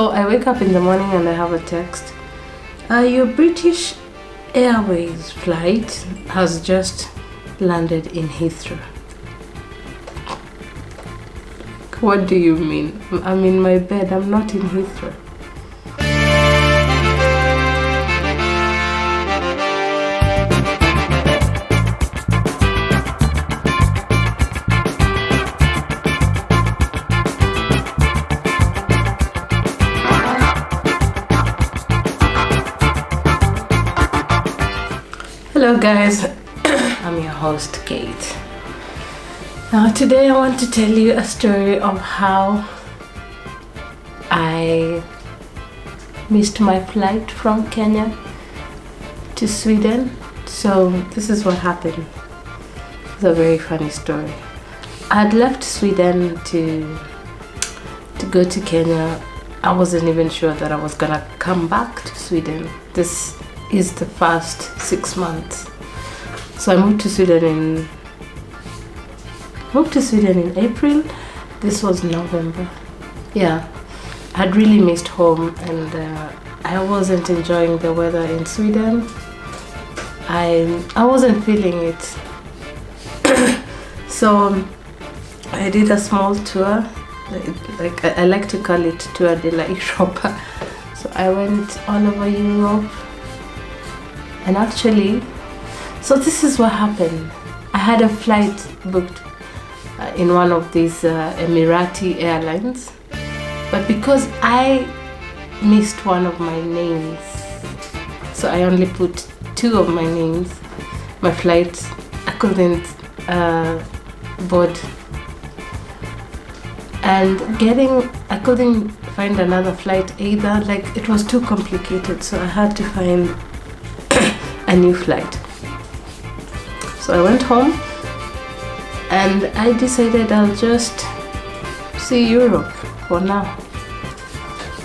So I wake up in the morning and I have a text. Your British Airways flight has just landed in Heathrow. What do you mean? I'm in my bed, I'm not in Heathrow. Hello guys, I'm your host Kate. Now today I want to tell you a story of how I missed my flight from Kenya to Sweden. So this is what happened. It's a very funny story. I had left Sweden to go to Kenya. I wasn't even sure that I was gonna come back to Sweden. This is the first 6 months. So I moved to Sweden in April. This was November. Yeah, I had really missed home, and I wasn't enjoying the weather in Sweden. I wasn't feeling it. So I did a small tour, like I like to call it Tour de la Europa. So I went all over Europe. And actually, so this is what happened. I had a flight booked in one of these Emirati airlines, but because I missed one of my names, so I only put 2 of my names, my flight, I couldn't board. And I couldn't find another flight either, like it was too complicated, so I had to find a new flight. So I went home and I decided I'll just see Europe for now.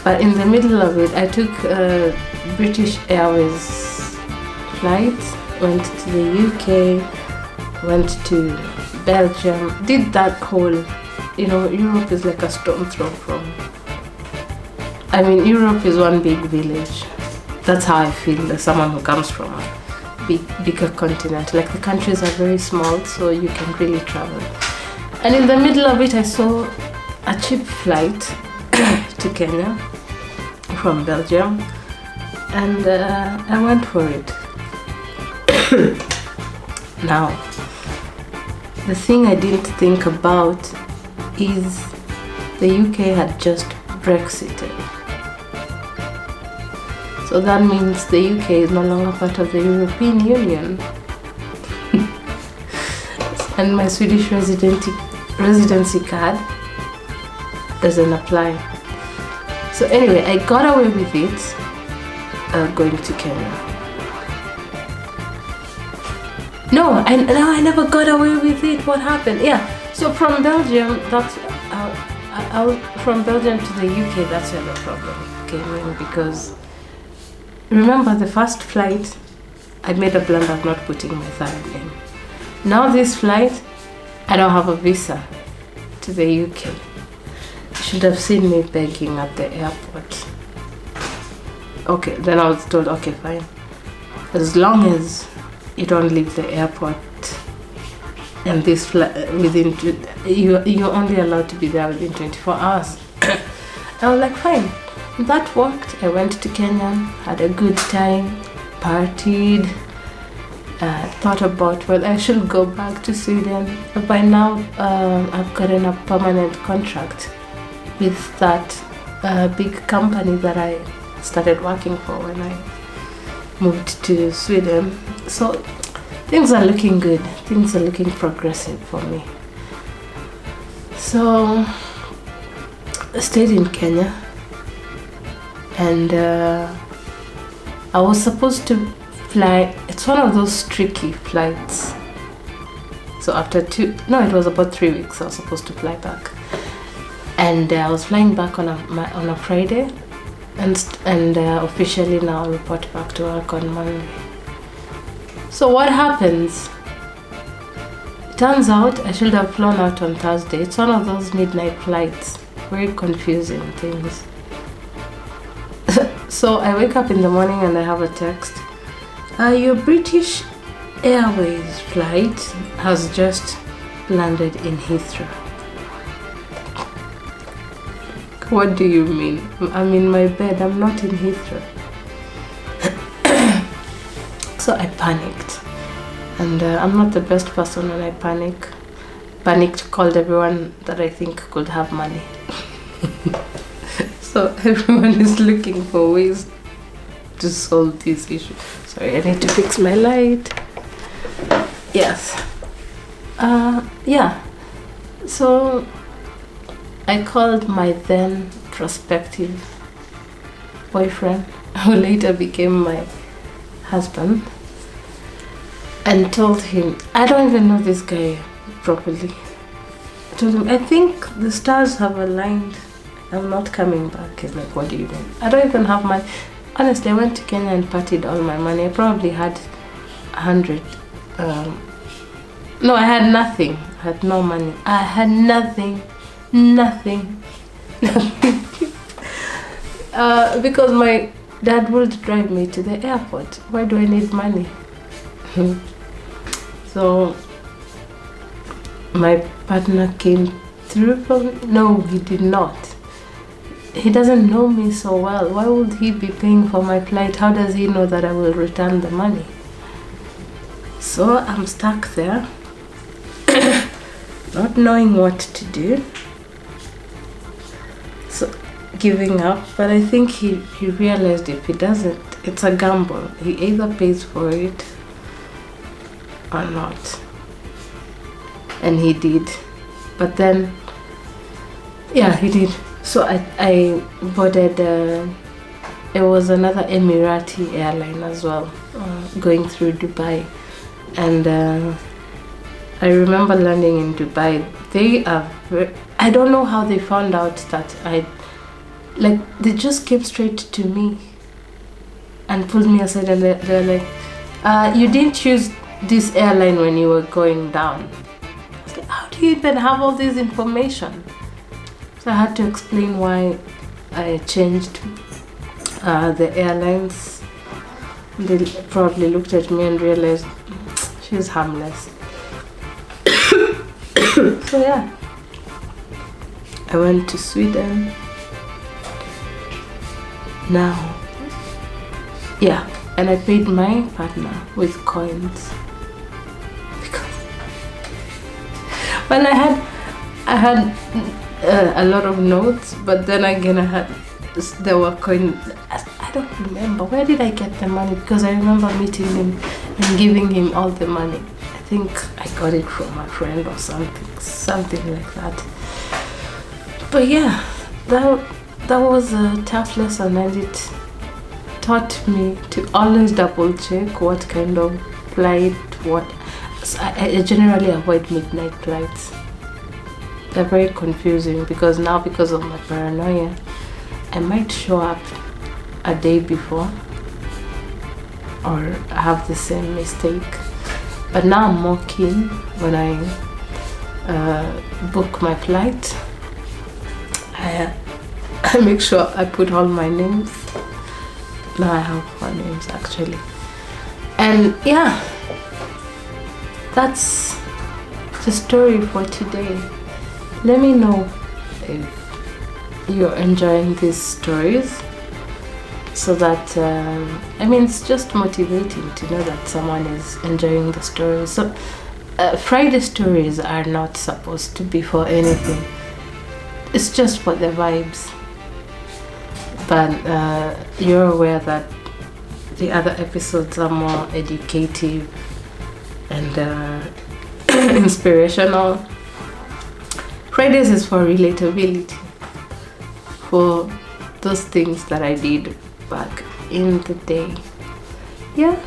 But in the middle of it, I took a British Airways flight, went to the UK, went to Belgium, did that whole, Europe is like a stone throw from. Europe is one big village. That's how I feel as someone who comes from a bigger continent. Like the countries are very small, so you can really travel. And in the middle of it, I saw a cheap flight to Kenya from Belgium, and I went for it. Now, the thing I didn't think about is the UK had just Brexited. So that means the UK is no longer part of the European Union. And my Swedish residency card doesn't apply. So anyway, I got away with it going to Kenya. No, I never got away with it. What happened? Yeah, so from Belgium, from Belgium to the UK, that's where the problem came in, because remember the first flight, I made a blunder of not putting my third name. Now this flight, I don't have a visa to the UK. You should have seen me begging at the airport. Okay, then I was told, okay, fine. As long as you don't leave the airport and this flight you're only allowed to be there within 24 hours. I was like, fine. That worked. I went to Kenya, had a good time, partied, thought about whether I should go back to Sweden. But by now, I've gotten a permanent contract with that big company that I started working for when I moved to Sweden. So things are looking good. Things are looking progressive for me. So I stayed in Kenya. And I was supposed to fly. It's one of those tricky flights. So it was about 3 weeks I was supposed to fly back. And I was flying back on a Friday, and officially now I'll report back to work on Monday. So what happens? It turns out I should have flown out on Thursday. It's one of those midnight flights, very confusing things. So I wake up in the morning and I have a text. Your British Airways flight has just landed in Heathrow. What do you mean? I'm in my bed. I'm not in Heathrow. So I panicked. And I'm not the best person when I panic. Panicked, called everyone that I think could have money. So everyone is looking for ways to solve this issue. Sorry, I need to fix my light. Yes. Yeah. So I called my then prospective boyfriend, who later became my husband, and told him, I don't even know this guy properly. I told him, I think the stars have aligned. I'm not coming back. He's like, what do you mean? I don't even have money. Honestly, I went to Kenya and partied all my money. I probably had 100. No, I had nothing. I had no money. I had nothing. Because my dad would drive me to the airport. Why do I need money? So my partner came through for me. No, he did not. He doesn't know me so well. Why would he be paying for my flight? How does he know that I will return the money? So I'm stuck there, not knowing what to do. So giving up. But I think he realized if he doesn't, it's a gamble. He either pays for it or not. And he did. But then, yeah, he did. So I boarded, it was another Emirati airline as well, going through Dubai. And I remember landing in Dubai. They are, I don't know how they found out that they just came straight to me and pulled me aside, and they're like, you didn't choose this airline when you were going down. I was like, how do you even have all this information? So I had to explain why I changed the airlines. They probably looked at me and realized she's harmless. So yeah, I went to Sweden. Now, yeah, and I paid my partner with coins because when I had a lot of notes, but then again there were coins. I don't remember where did I get the money, because I remember meeting him and giving him all the money. I think I got it from a friend or something like that. But yeah, that was a tough lesson, and it taught me to always double check what kind of flight, so I generally avoid midnight flights. They're very confusing because now, because of my paranoia, I might show up a day before or have the same mistake. But now I'm more keen when I book my flight. I make sure I put all my names. Now I have 4 names actually. And yeah, that's the story for today. Let me know if you're enjoying these stories, so that it's just motivating to know that someone is enjoying the stories. So Friday stories are not supposed to be for anything. It's just for the vibes. But you're aware that the other episodes are more educative and inspirational. Fridays is for relatability, for those things that I did back in the day. Yeah,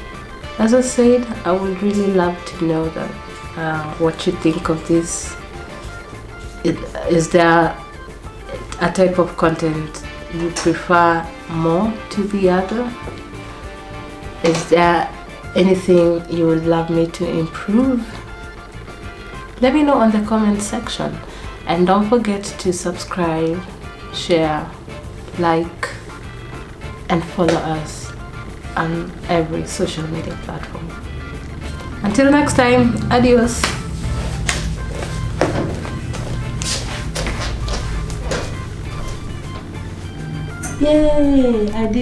as I said, I would really love to know that what you think of this. Is there a type of content you prefer more to the other? Is there anything you would love me to improve? Let me know on the comment section. And don't forget to subscribe, share, like, and follow us on every social media platform. Until next time, adios. Yay! I did.